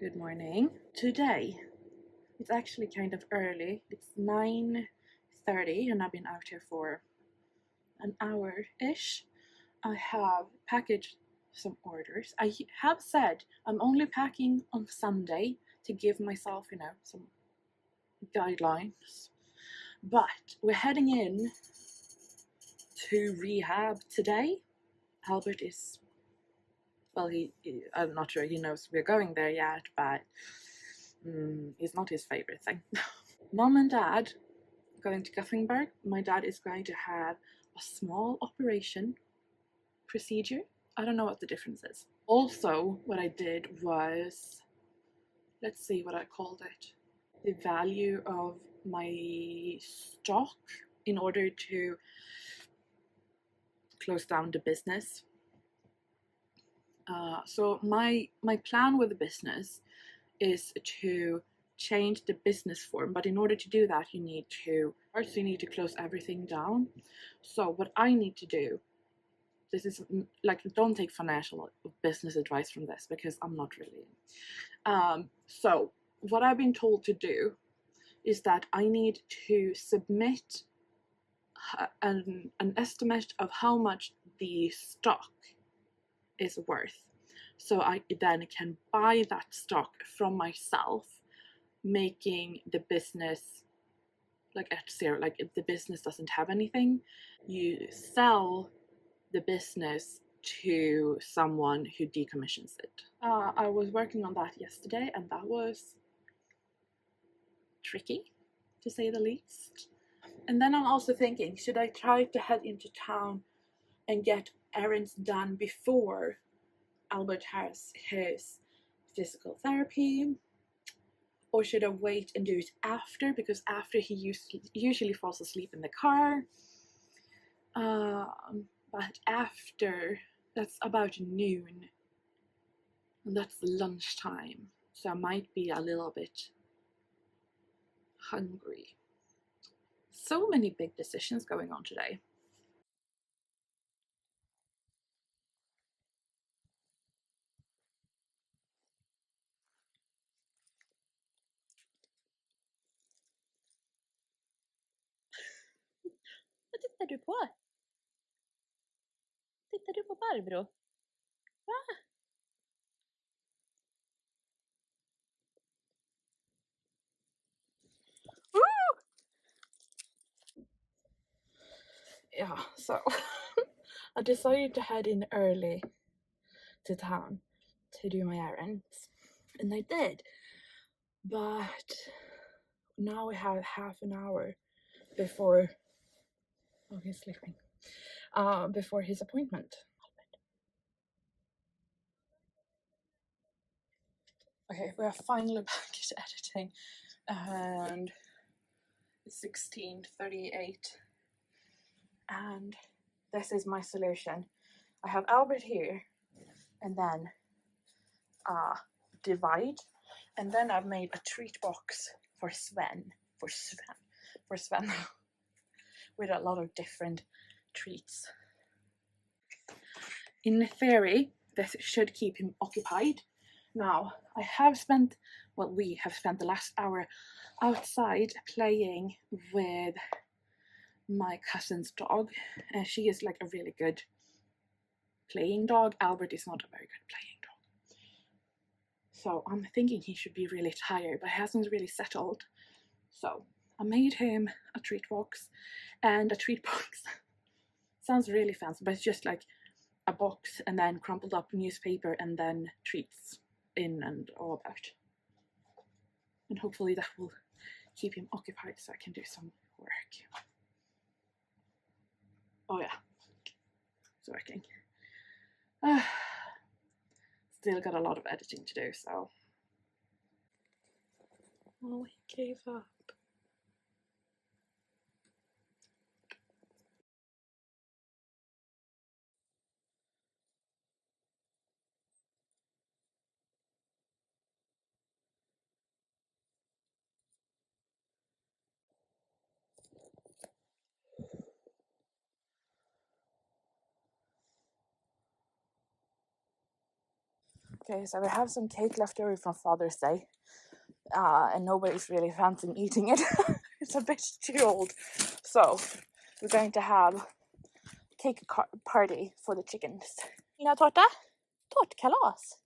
Good morning. Today, it's actually kind of early. It's 9:30 and I've been out here for an hour-ish. I have packaged some orders. I have said I'm only packing on Sunday to give myself, some guidelines. But we're heading in to rehab today. Albert is, well, I'm not sure he knows we're going there yet, but it's not his favorite thing. Mom and Dad going to Gothenburg. My dad is going to have a small operation procedure. I don't know what the difference is. Also, what I did was, let's see what I called it, the value of my stock in order to close down the business. So my plan with the business is to change the business form, but in order to do that you need to close everything down. So what I need to do, this is like, don't take financial business advice from this because I'm not really so what I've been told to do is that I need to submit an estimate of how much the stock is worth, so I then can buy that stock from myself, making the business like at zero. Like if the business doesn't have anything, you sell the business to someone who decommissions it. I was working on that yesterday and that was tricky, to say the least. And then I'm also thinking, should I try to head into town and get errands done before Albert has his physical therapy? Or should I wait and do it after? Because after he usually falls asleep in the car. But after, that's about noon. And that's lunchtime. So I might be a little bit hungry. So many big decisions going on today. Vad tittar du på? Tittar du på Barbro? Va? Yeah, so I decided to head in early to town to do my errands, and I did. But now we have half an hour before, oh, he's sleeping, before his appointment. Okay, we are finally back at editing, and it's 16:38, and this is my solution. I have Albert here, and then divide, and then I've made a treat box for Sven, with a lot of different treats. In theory, this should keep him occupied. Now, we have spent the last hour outside playing with my cousin's dog, and she is like a really good playing dog. Albert is not a very good playing dog. So I'm thinking he should be really tired, but he hasn't really settled. So I made him a treat box, and a treat box sounds really fancy, but it's just like a box and then crumpled up newspaper and then treats in and all about. And hopefully that will keep him occupied so I can do some work. Oh yeah, it's working. Still got a lot of editing to do, so. Oh, he gave up. Okay, so we have some cake left over from Father's Day, and nobody's really fancying eating it. It's a bit too old. So we're going to have cake party for the chickens. Lilla tårta? Tårtkalas.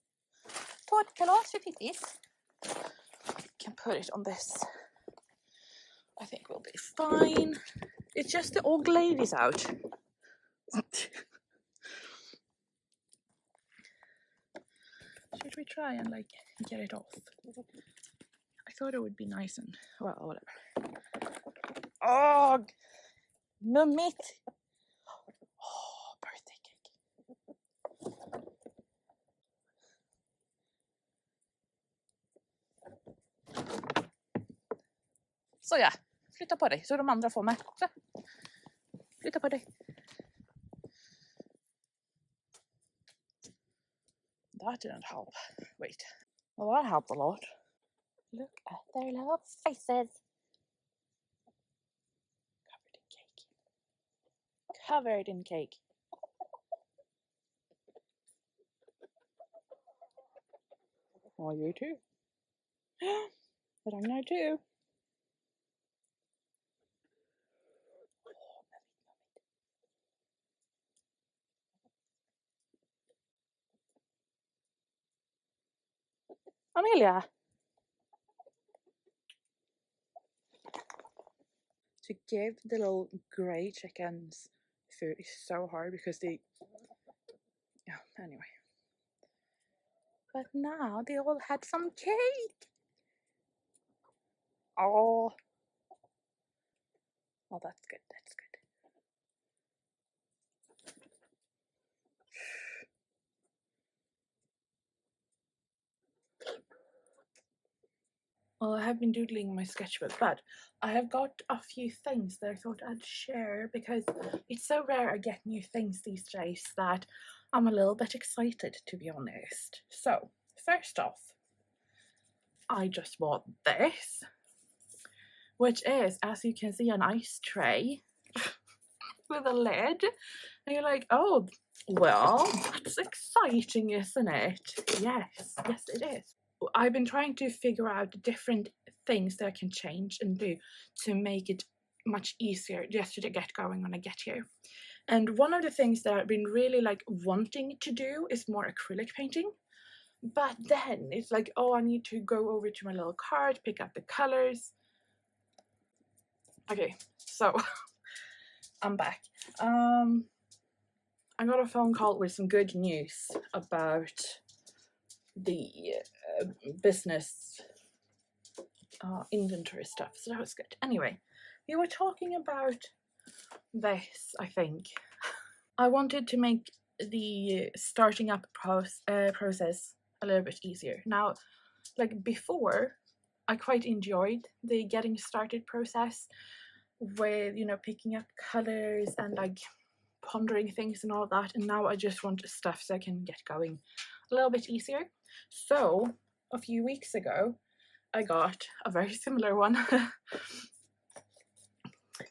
Tårtkalas för Pipis. Can put it on this. I think we'll be fine. It's just the old ladies out. Should we try and like get it off? I thought it would be nice and well, whatever. Oh, mummit. Oh, birthday cake. Så ja, flytta på dig så de andra får med. Så. Flytta på dig. That didn't help. Wait. Well, that helped a lot. Look at their little faces. Covered in cake. Covered in cake. Oh, you too. Ragnar too. Amelia. To give the little grey chickens food is so hard because they, yeah, anyway. But now they all had some cake. Oh, that's good, that's good. Well, I have been doodling my sketchbook, but I have got a few things that I thought I'd share because it's so rare I get new things these days that I'm a little bit excited, to be honest. So, first off, I just bought this, which is, as you can see, an ice tray with a lid. And you're like, oh, well, that's exciting, isn't it? Yes, yes it is. I've been trying to figure out different things that I can change and do to make it much easier just to get going when I get here. And one of the things that I've been really like wanting to do is more acrylic painting. But then it's like, oh, I need to go over to my little card, pick up the colors. Okay, so I'm back. I got a phone call with some good news about the business inventory stuff, so that was good. Anyway, we were talking about this, I think. I wanted to make the starting up process a little bit easier. Now, like before, I quite enjoyed the getting started process with, you know, picking up colors and like pondering things and all that, and now I just want stuff so I can get going a little bit easier. So a few weeks ago I got a very similar one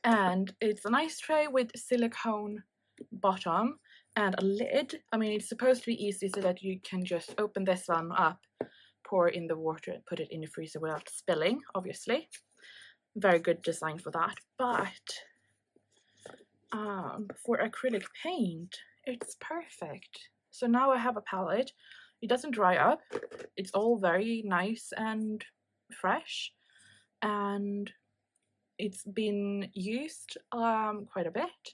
and it's an ice tray with silicone bottom and a lid. I mean, it's supposed to be easy so that you can just open this one up, pour in the water and put it in the freezer without spilling, obviously. Very good design for that. But for acrylic paint, it's perfect. So now I have a palette. It doesn't dry up. It's all very nice and fresh, and it's been used quite a bit,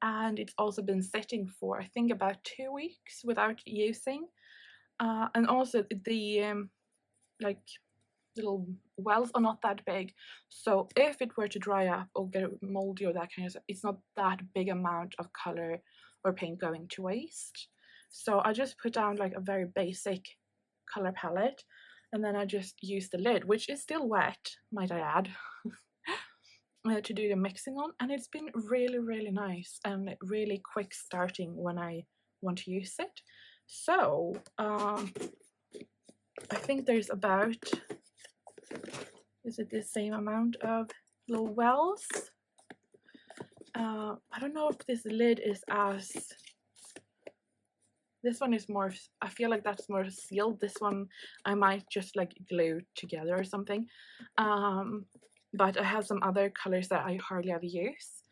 and it's also been sitting for I think about 2 weeks without using. And also the like little wells are not that big, so if it were to dry up or get moldy or that kind of stuff, it's not that big amount of color or paint going to waste. So I just put down like a very basic color palette, and then I just use the lid, which is still wet, might I add, to do the mixing on, and it's been really nice and really quick starting when I want to use it. So I think there's about, is it the same amount of little wells? I don't know if this lid is as This one is more, I feel like that's more sealed. This one I might just like glue together or something. But I have some other colors that I hardly ever use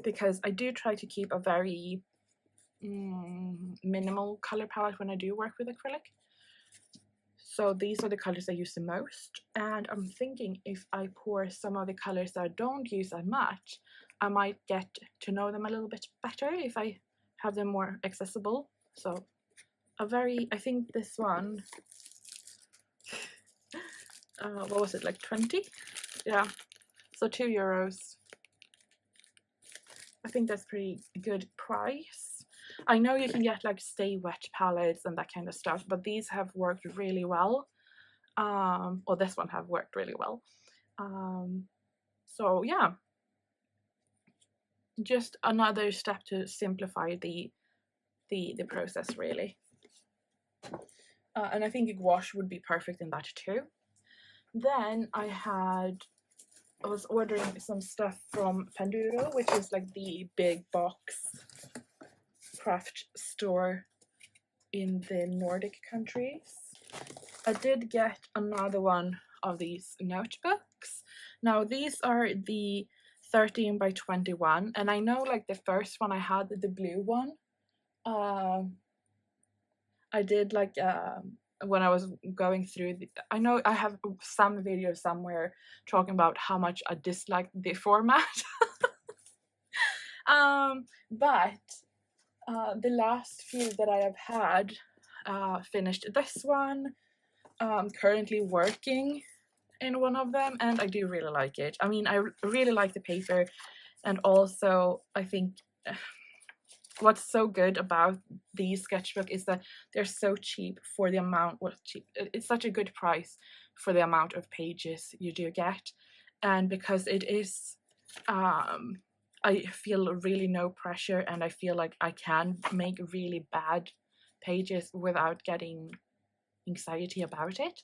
because I do try to keep a very minimal color palette when I do work with acrylic. So these are the colors I use the most, and I'm thinking if I pour some of the colors that I don't use that much, I might get to know them a little bit better if I have them more accessible. So I think this one, what was it, like 20? Yeah, so €2. I think that's pretty good price. I know you can get like stay wet palettes and that kind of stuff, but these have worked really well. Or this one have worked really well. So yeah, just another step to simplify the process really. And I think gouache would be perfect in that too. Then I was ordering some stuff from Panduro, which is like the big box craft store in the Nordic countries. I did get another one of these notebooks. Now these are the 13 by 21, and I know like the first one I had, the blue one, I did like when I was going through I know I have some video somewhere talking about how much I dislike the format. But the last few that I have had finished this one. Currently working in one of them, and I do really like it. I mean, I really like the paper, and also I think what's so good about these sketchbook is that they're so cheap for the amount. Well, cheap. It's such a good price for the amount of pages you do get, and because it is, I feel really no pressure, and I feel like I can make really bad pages without getting anxiety about it.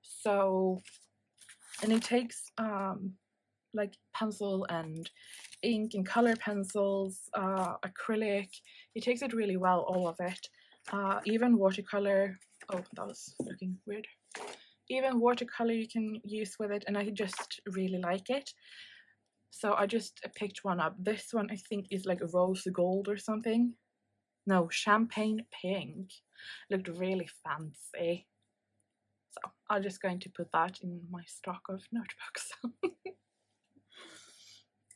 So, and it takes like pencil and ink and color pencils, acrylic. It takes it really well, all of it. Even watercolor. Oh, that was looking weird. Even watercolor you can use with it, and I just really like it. So I just picked one up. This one I think is like rose gold or something. No, champagne pink. Looked really fancy. So I'm just going to put that in my stock of notebooks.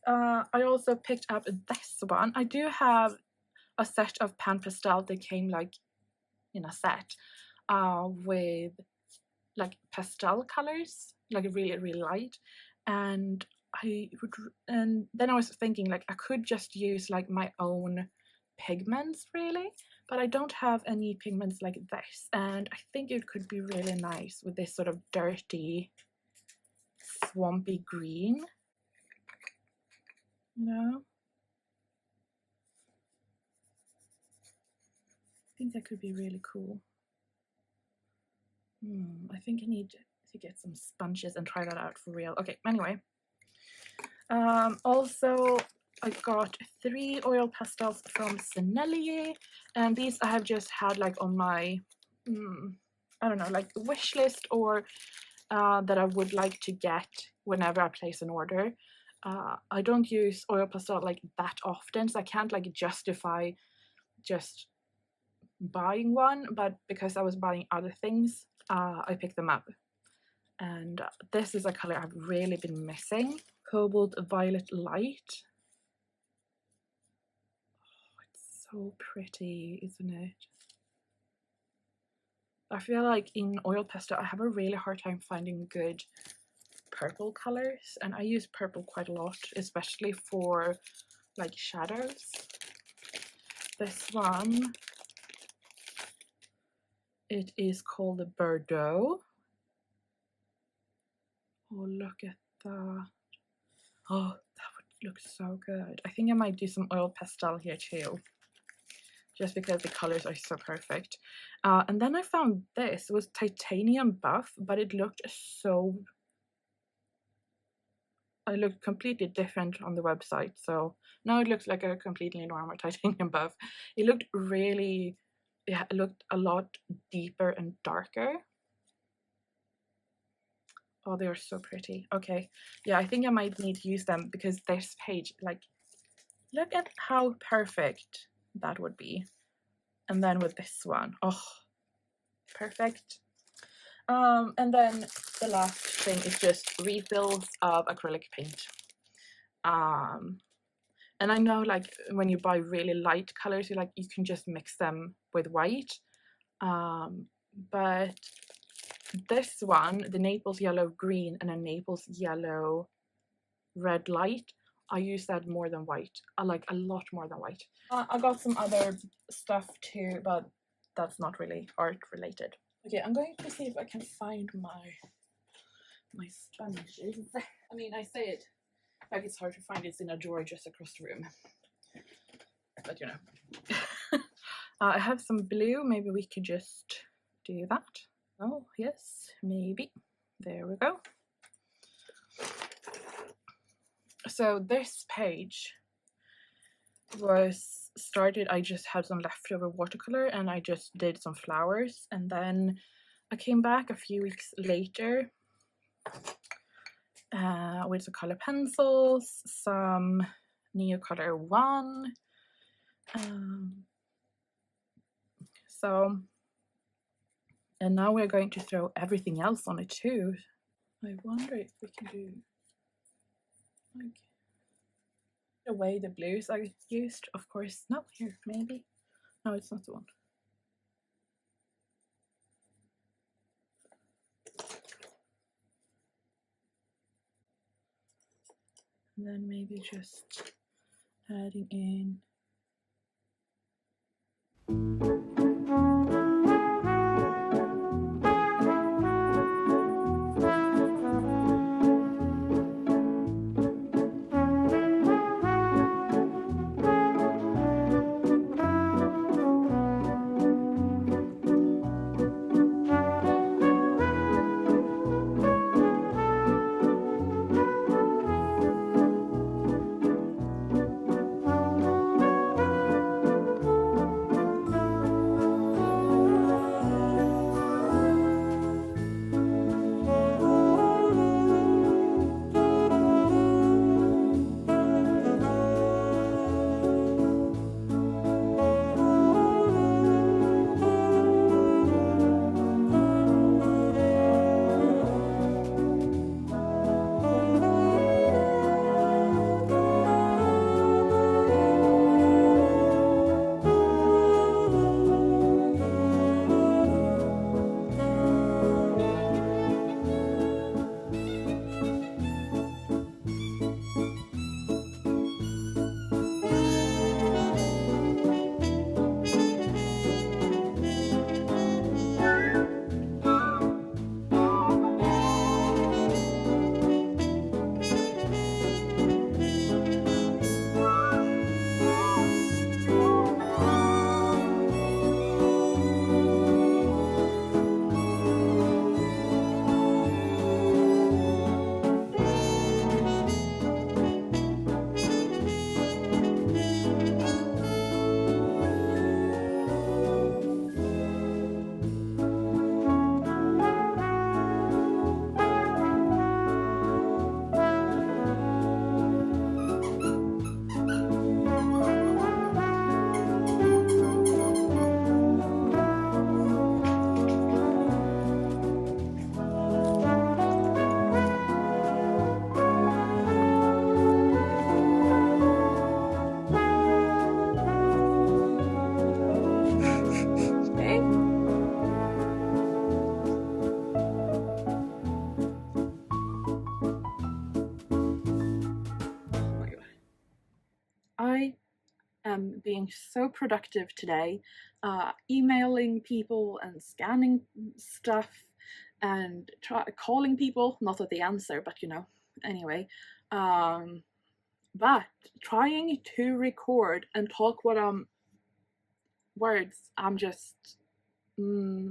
I also picked up this one. I do have a set of pan pastel that came like in a set with like pastel colors, like really light, and then I was thinking like I could just use like my own pigments really, but I don't have any pigments like this, and I think it could be really nice with this sort of dirty swampy green, you know. I think that could be really cool. I think I need to get some sponges and try that out for real. Okay, anyway. Also, I got 3 oil pastels from Sennelier, and these I have just had like on my, I don't know, like wish list, or that I would like to get whenever I place an order. I don't use oil pastel like that often, so I can't like justify just buying one, but because I was buying other things, I picked them up. And this is a color I've really been missing. Cobalt Violet Light. Oh, it's so pretty, isn't it? I feel like in oil pastel I have a really hard time finding good purple colors, and I use purple quite a lot, especially for like shadows. This one, it is called Bordeaux. Oh, look at that. Oh, that would look so good. I think I might do some oil pastel here too, just because the colors are so perfect. And then I found this. It was titanium buff, but it looked completely different on the website. So now it looks like a completely normal titanium buff. It looked really it looked a lot deeper and darker. Oh, they are so pretty. Okay, yeah, I think I might need to use them because this page, like, look at how perfect that would be. And then with this one, oh, perfect. And then the last thing is just refills of acrylic paint. And I know, like, when you buy really light colors, you can just mix them with white. But this one, the Naples yellow green and a Naples yellow red light, I use that more than white. I like a lot more than white. I got some other stuff too, but that's not really art related. Okay, I'm going to see if I can find my sponges. I mean, I say it like it's hard to find. It's in a drawer just across the room, but you know. I have some blue. Maybe we could just do that. Oh yes, maybe. There we go. So this page was started, I just had some leftover watercolor and I just did some flowers, and then I came back a few weeks later with some color pencils, some Neocolor 1. So, and now we're going to throw everything else on it too. I wonder if we can do like away the blues I used, of course. No, here, maybe. No, it's not the one. And then maybe just adding in I am being so productive today, emailing people and scanning stuff and calling people, not that they answer, but you know, anyway. But trying to record and talk what words, I'm just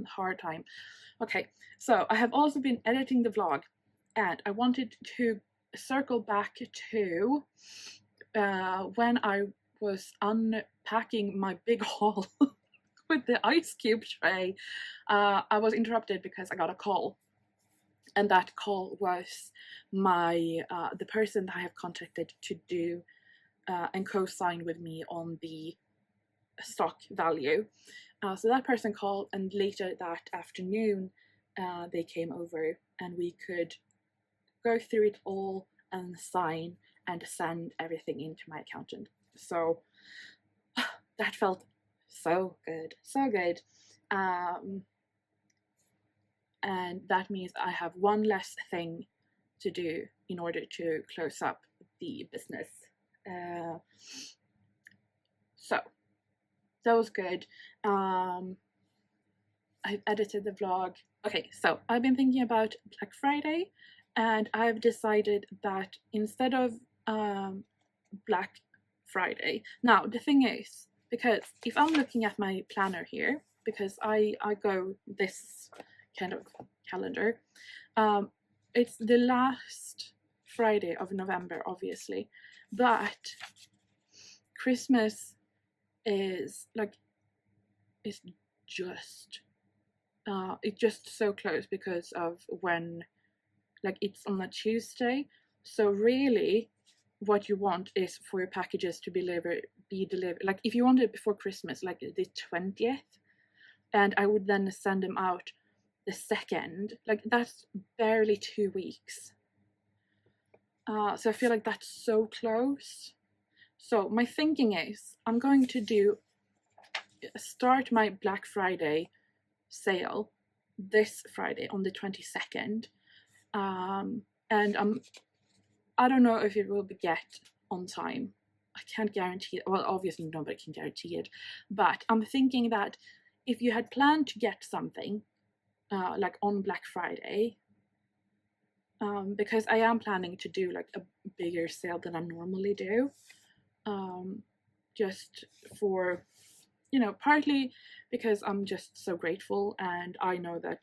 hard time. Okay, so I have also been editing the vlog, and I wanted to circle back to when I was unpacking my big haul with the ice cube tray, I was interrupted because I got a call, and that call was my the person that I have contacted to do and co-sign with me on the stock value. So that person called, and later that afternoon they came over and we could go through it all and sign and send everything into my accountant. So that felt so good, so good. And that means I have one less thing to do in order to close up the business. So that was good. I edited the vlog. Okay, so I've been thinking about Black Friday, and I've decided that instead of Black Friday, now the thing is, because if I'm looking at my planner here, because I go this kind of calendar, it's the last Friday of November, obviously, but Christmas is like, it's just so close because of when, like, it's on a Tuesday. So really what you want is for your packages to be delivered, like if you want it before Christmas, like the 20th, and I would then send them out the 2nd, like that's barely 2 weeks. So I feel like that's so close. So my thinking is I'm going to start my Black Friday sale this Friday on the 22nd, and I don't know if it will be get on time. I can't guarantee it. Well, obviously nobody can guarantee it, but I'm thinking that if you had planned to get something like on Black Friday, because I am planning to do like a bigger sale than I normally do, just for, you know, partly because I'm just so grateful, and I know that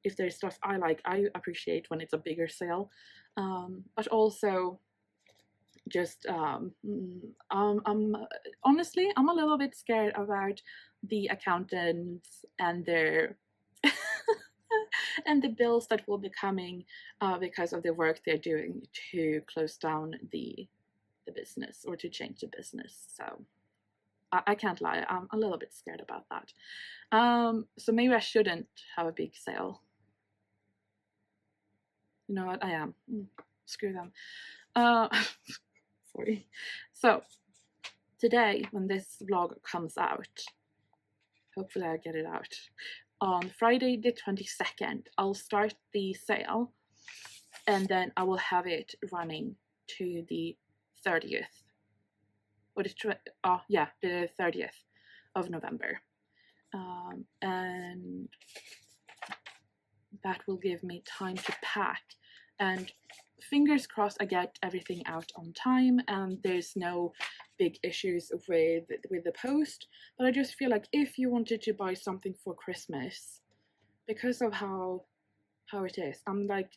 if there's stuff I like, I appreciate when it's a bigger sale, but also just honestly, I'm a little bit scared about the accountants and their and the bills that will be coming because of the work they're doing to close down the business or to change the business. So I can't lie, I'm a little bit scared about that. So maybe I shouldn't have a big sale. You know what, I am. Screw them. Sorry. So today, when this vlog comes out, hopefully I get it out, on Friday the 22nd, I'll start the sale, and then I will have it running to the 30th. Or the 30th of November. And that will give me time to pack, and fingers crossed I get everything out on time and there's no big issues with the post. But I just feel like if you wanted to buy something for Christmas, because of how it is, I'm like,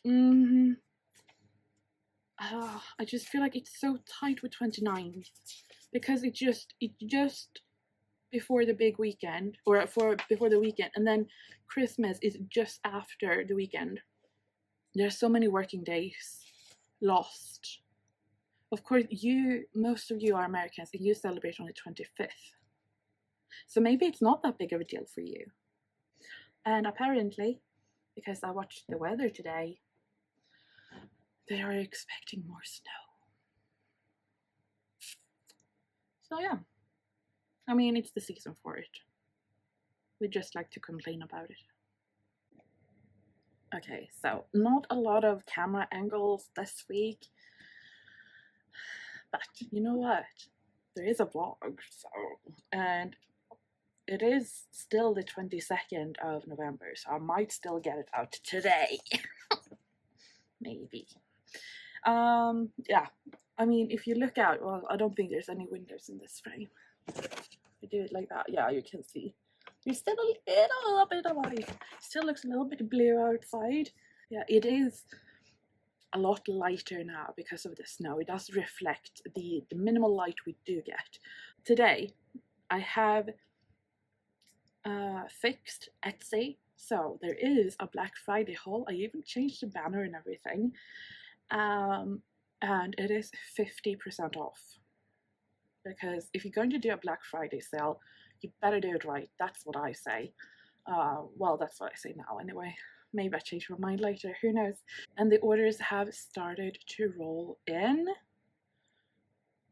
I just feel like it's so tight with 29th, because it just before the big weekend, or before the weekend, and then Christmas is just after the weekend. There's so many working days lost. Of course, most of you are Americans and you celebrate on the 25th. So maybe it's not that big of a deal for you. And apparently, because I watched the weather today, they are expecting more snow. So yeah. I mean, it's the season for it. We just like to complain about it. Okay, so not a lot of camera angles this week, but you know what? There is a vlog, so, and it is still the 22nd of November, so I might still get it out today. Maybe. Yeah, I mean, if you look out, well, I don't think there's any windows in this frame. I do it like that, yeah, you can see. There's still a little bit of light. Still looks a little bit blue outside. Yeah, it is a lot lighter now because of the snow. It does reflect the minimal light we do get. Today, I have fixed Etsy. So there is a Black Friday haul. I even changed the banner and everything. And it is 50% off. Because if you're going to do a Black Friday sale, you better do it right. That's what I say. Well, that's what I say now anyway. Maybe I change my mind later, who knows. And the orders have started to roll in.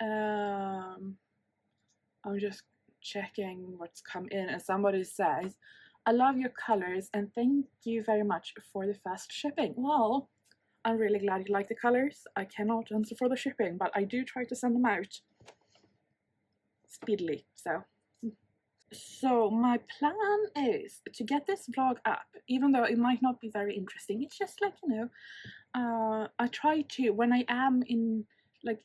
I'm just checking what's come in, and somebody says, I love your colors and thank you very much for the fast shipping. Well, I'm really glad you like the colors. I cannot answer for the shipping, but I do try to send them out speedily. So my plan is to get this vlog up, even though it might not be very interesting. It's just like, you know, I try to, when I am in, like,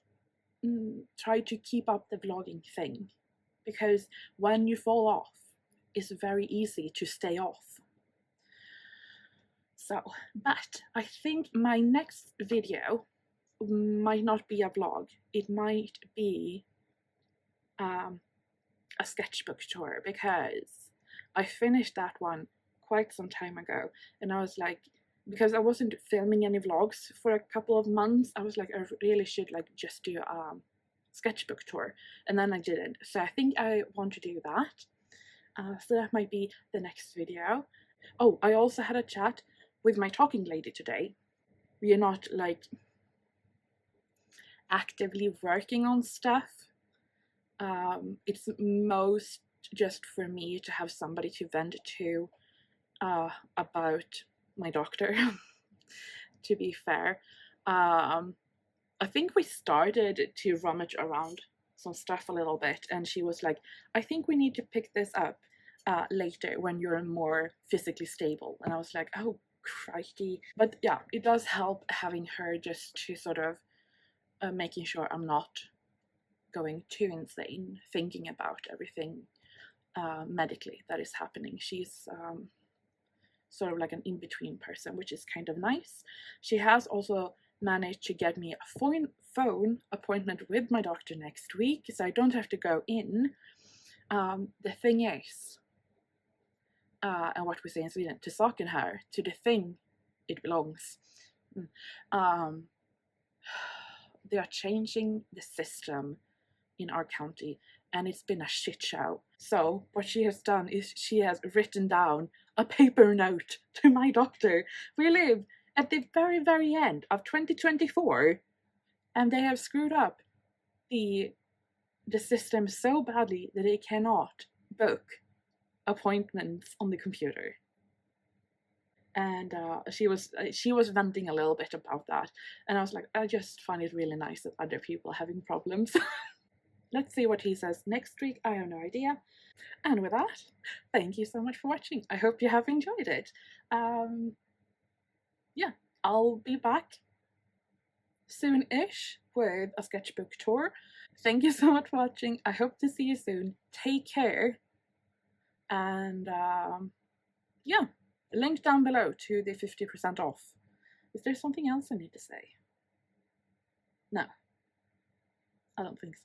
try to keep up the vlogging thing, because when you fall off, it's very easy to stay off. So, but I think my next video might not be a vlog. It might be a sketchbook tour, because I finished that one quite some time ago, and I was like, because I wasn't filming any vlogs for a couple of months, I was like, I really should like just do a sketchbook tour, and then I didn't. So I think I want to do that. So that might be the next video. Oh, I also had a chat with my talking lady today. We are not like actively working on stuff. It's most just for me to have somebody to vent to about my doctor. To be fair, I think we started to rummage around some stuff a little bit, and she was like, I think we need to pick this up later when you're more physically stable. And I was like, oh crikey. But yeah, it does help having her just to sort of making sure I'm not going too insane thinking about everything medically that is happening. She's sort of like an in-between person, which is kind of nice. She has also managed to get me a phone appointment with my doctor next week, so I don't have to go in. The thing is, and what we say in Sweden, to saken här, to the thing it belongs. They are changing the system in our county, and it's been a shit show. So what she has done is she has written down a paper note to my doctor. We live at the very, very end of 2024, and they have screwed up the system so badly that they cannot book appointments on the computer. And she was venting a little bit about that, and I was like, I just find it really nice that other people are having problems. Let's see what he says next week. I have no idea. And with that, thank you so much for watching. I hope you have enjoyed it. Yeah, I'll be back soon-ish with a sketchbook tour. Thank you so much for watching. I hope to see you soon. Take care. And yeah, link down below to the 50% off. Is there something else I need to say? No, I don't think so.